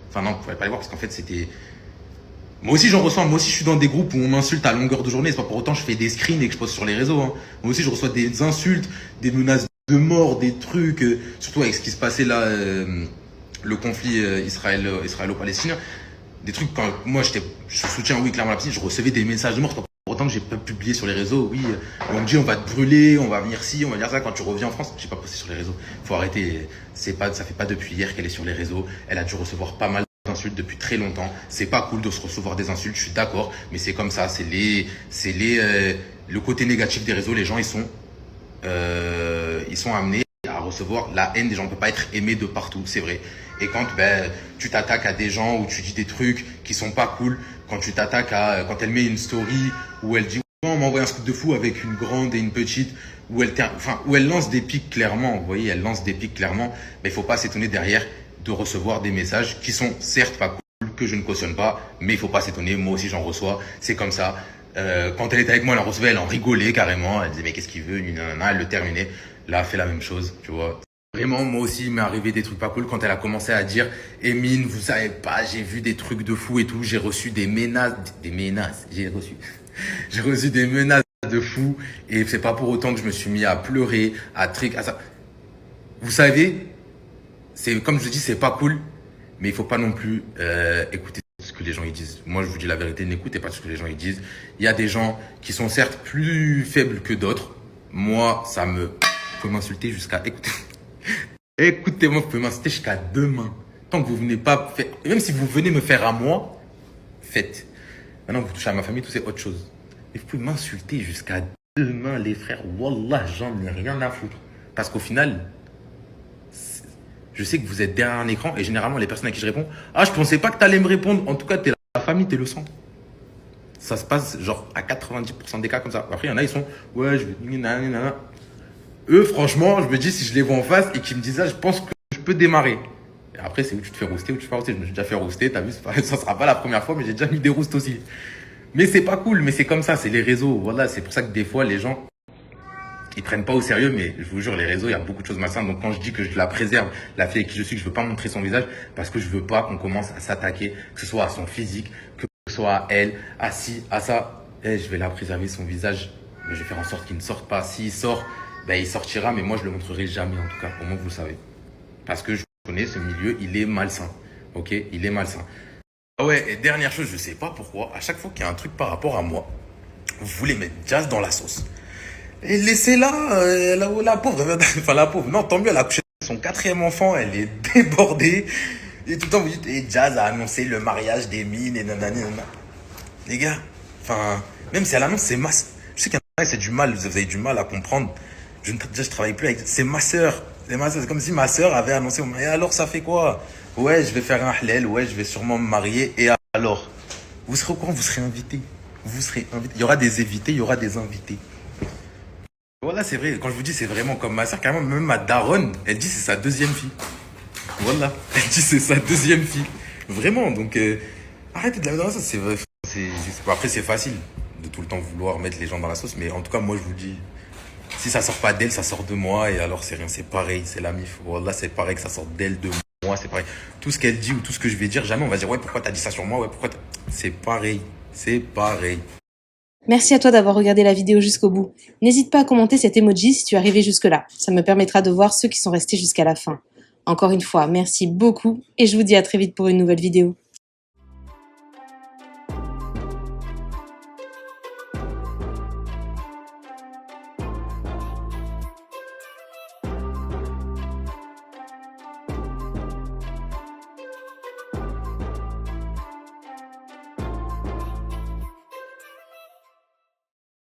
Enfin, non, vous pouvez pas les voir parce qu'en fait, c'était... Moi aussi j'en reçois, moi aussi je suis dans des groupes où on m'insulte à longueur de journée, c'est pas pour autant que je fais des screens et que je poste sur les réseaux. Hein. Moi aussi je reçois des insultes, des menaces de mort, des trucs, surtout avec ce qui se passait là, le conflit israélo-palestinien. Des trucs quand moi je soutiens oui clairement la Palestine, je recevais des messages de mort, c'est pas pour autant que j'ai pas publié sur les réseaux. Oui, on me dit on va te brûler, on va venir ci, on va dire ça quand tu reviens en France. J'ai pas posté sur les réseaux. Faut arrêter, ça fait pas depuis hier qu'elle est sur les réseaux. Elle a dû recevoir pas mal d'insultes depuis très longtemps. C'est pas cool de se recevoir des insultes, je suis d'accord, mais c'est comme ça, le côté négatif des réseaux. Les gens ils sont amenés à recevoir la haine des gens. On peut pas être aimé de partout, c'est vrai. Et quand tu t'attaques à des gens ou tu dis des trucs qui sont pas cool, quand elle met une story où elle dit on m'a envoyé un truc de fou avec une grande et une petite, où elle lance des pics clairement, vous voyez, elle lance des pics clairement, mais il faut pas s'étonner derrière de recevoir des messages qui sont certes pas cool, que je ne cautionne pas, mais il faut pas s'étonner, moi aussi j'en reçois, c'est comme ça. Quand elle était avec moi, elle en recevait, elle en rigolait carrément. Elle disait, mais qu'est-ce qu'il veut? Elle le terminait. Là, elle fait la même chose, tu vois. Vraiment, moi aussi, il m'est arrivé des trucs pas cool quand elle a commencé à dire, Emine, vous savez pas, j'ai vu des trucs de fou et tout. J'ai reçu des menaces, j'ai reçu des menaces de fou. Et c'est pas pour autant que je me suis mis à pleurer, à ça. Vous savez, c'est, comme je dis, c'est pas cool. Mais il faut pas non plus écouter ce que les gens ils disent. Moi, je vous dis la vérité, n'écoutez pas ce que les gens ils disent. Il y a des gens qui sont certes plus faibles que d'autres. Moi, vous pouvez m'insulter jusqu'à... Écoutez-moi, vous pouvez m'insulter jusqu'à demain. Tant que vous venez pas faire... Même si vous venez me faire à moi, faites. Maintenant, vous touchez à ma famille, tout c'est autre chose. Et vous pouvez m'insulter jusqu'à demain, les frères. Wallah, j'en ai rien à foutre. Parce qu'au final... Je sais que vous êtes derrière un écran et généralement les personnes à qui je réponds, ah, je pensais pas que t'allais me répondre. En tout cas, t'es la famille, t'es le sang. Ça se passe genre à 90% des cas comme ça. Après, il y en a, ils sont, ouais, je vais. Nanana. Eux, franchement, je me dis, si je les vois en face et qu'ils me disent ça, je pense que je peux démarrer. Et après, c'est où tu te fais rouster ou tu te fais rouster. Je me suis déjà fait rouster, t'as vu, ça sera pas la première fois, mais j'ai déjà mis des roustes aussi. Mais c'est pas cool, mais c'est comme ça, c'est les réseaux. Voilà, c'est pour ça que des fois, les gens, ils prennent pas au sérieux, mais je vous jure, les réseaux, il y a beaucoup de choses malsaines. Donc quand je dis que je la préserve, la fille avec qui je suis, que je veux pas montrer son visage, parce que je veux pas qu'on commence à s'attaquer, que ce soit à son physique, que ce soit à elle, à ci, à ça. Eh, je vais la préserver son visage, mais je vais faire en sorte qu'il ne sorte pas. S'il sort, ben il sortira, mais moi je le montrerai jamais en tout cas, au moins que vous le savez. Parce que je connais ce milieu, il est malsain. Ok, il est malsain. Ah ouais, et dernière chose, je sais pas pourquoi, à chaque fois qu'il y a un truc par rapport à moi, vous voulez mettre Jazz dans la sauce. Et laissez-la, la pauvre, enfin la pauvre, non, tant mieux, elle a accouché son 4e enfant, elle est débordée. Et tout le temps, vous dites, et Jazz a annoncé le mariage d'Emine et nanani, nanana. Les gars, enfin, même si elle annonce, c'est ma... Je sais qu'il y en a, c'est du mal, vous avez du mal à comprendre. Déjà, je travaille plus avec... C'est ma sœur. C'est comme si ma sœur avait annoncé, et alors ça fait quoi? Ouais, je vais faire un halal, ouais, je vais sûrement me marier, et alors? Vous serez au courant, vous serez invité. Vous serez invité. Il y aura des invités, il y aura des invités. Voilà, c'est vrai. Quand je vous dis, c'est vraiment comme ma soeur, carrément, même ma daronne, elle dit c'est sa 2e fille. Voilà. Elle dit c'est sa 2e fille. Vraiment. Donc, arrêtez de la mettre dans la sauce. C'est vrai. Après, c'est facile de tout le temps vouloir mettre les gens dans la sauce. Mais en tout cas, moi, je vous dis, si ça sort pas d'elle, ça sort de moi. Et alors, c'est rien. C'est pareil. C'est la mif. Voilà, c'est pareil que ça sort d'elle, de moi. C'est pareil. Tout ce qu'elle dit ou tout ce que je vais dire, jamais on va dire, ouais, pourquoi t'as dit ça sur moi? Ouais, pourquoi c'est pareil. C'est pareil. Merci à toi d'avoir regardé la vidéo jusqu'au bout. N'hésite pas à commenter cet emoji si tu es arrivé jusque-là. Ça me permettra de voir ceux qui sont restés jusqu'à la fin. Encore une fois, merci beaucoup et je vous dis à très vite pour une nouvelle vidéo.